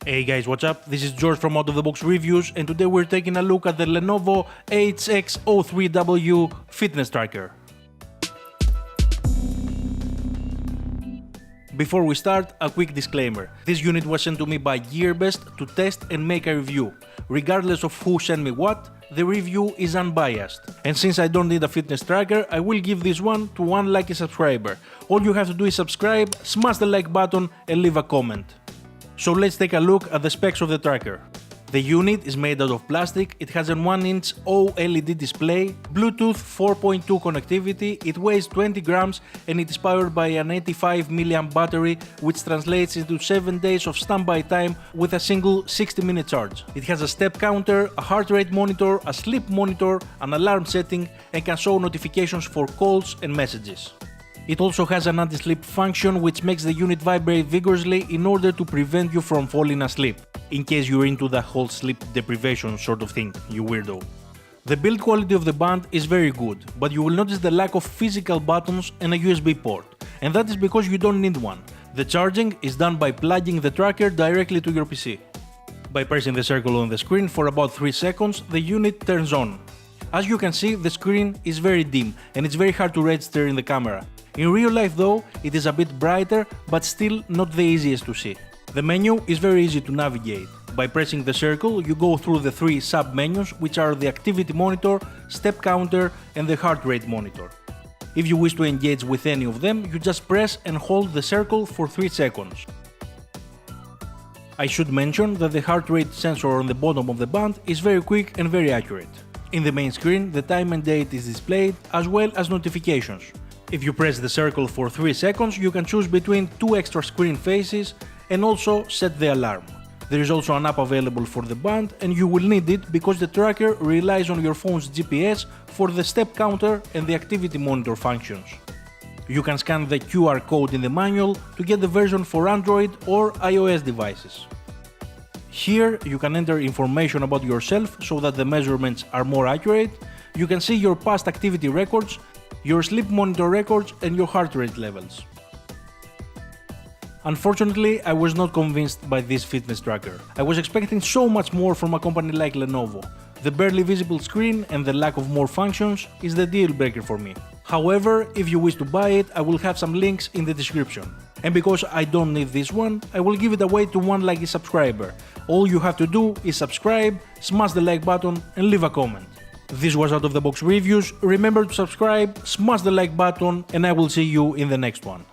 Hey guys, what's up? This is George from Out of the Box Reviews, and today we're taking a look at the Lenovo HX03W fitness tracker. Before we start, a quick disclaimer. This unit was sent to me by Gearbest to test and make a review. Regardless of who sent me what, the review is unbiased. And since I don't need a fitness tracker, I will give this one to one lucky subscriber. All you have to do is subscribe, smash the like button and leave a comment. So let's take a look at the specs of the tracker. The unit is made out of plastic, it has a 1-inch OLED display, Bluetooth 4.2 connectivity, it weighs 20 grams and it is powered by an 85 mAh battery, which translates into 7 days of standby time with a single 60-minute charge. It has a step counter, a heart rate monitor, a sleep monitor, an alarm setting, and can show notifications for calls and messages. It also has an anti-sleep function which makes the unit vibrate vigorously in order to prevent you from falling asleep, in case you're into the whole sleep deprivation sort of thing, you weirdo. The build quality of the band is very good, but you will notice the lack of physical buttons and a USB port, and that is because you don't need one. The charging is done by plugging the tracker directly to your PC. By pressing the circle on the screen for about 3 seconds, the unit turns on. As you can see, the screen is very dim and it's very hard to register in the camera. In real life though, it is a bit brighter, but still not the easiest to see. The menu is very easy to navigate. By pressing the circle, you go through the 3 sub-menus, which are the activity monitor, step counter and the heart rate monitor. If you wish to engage with any of them, you just press and hold the circle for 3 seconds. I should mention that the heart rate sensor on the bottom of the band is very quick and very accurate. In the main screen, the time and date is displayed, as well as notifications. If you press the circle for 3 seconds, you can choose between 2 extra screen faces and also set the alarm. There is also an app available for the band, and you will need it because the tracker relies on your phone's GPS for the step counter and the activity monitor functions. You can scan the QR code in the manual to get the version for Android or iOS devices. Here you can enter information about yourself so that the measurements are more accurate. You can see your past activity records, your sleep monitor records and your heart rate levels. Unfortunately, I was not convinced by this fitness tracker. I was expecting so much more from a company like Lenovo. The barely visible screen and the lack of more functions is the deal breaker for me. However, if you wish to buy it, I will have some links in the description. And because I don't need this one, I will give it away to one lucky subscriber. All you have to do is subscribe, smash the like button and leave a comment. This was Out of the Box Reviews. Remember to subscribe, smash the like button, and I will see you in the next one.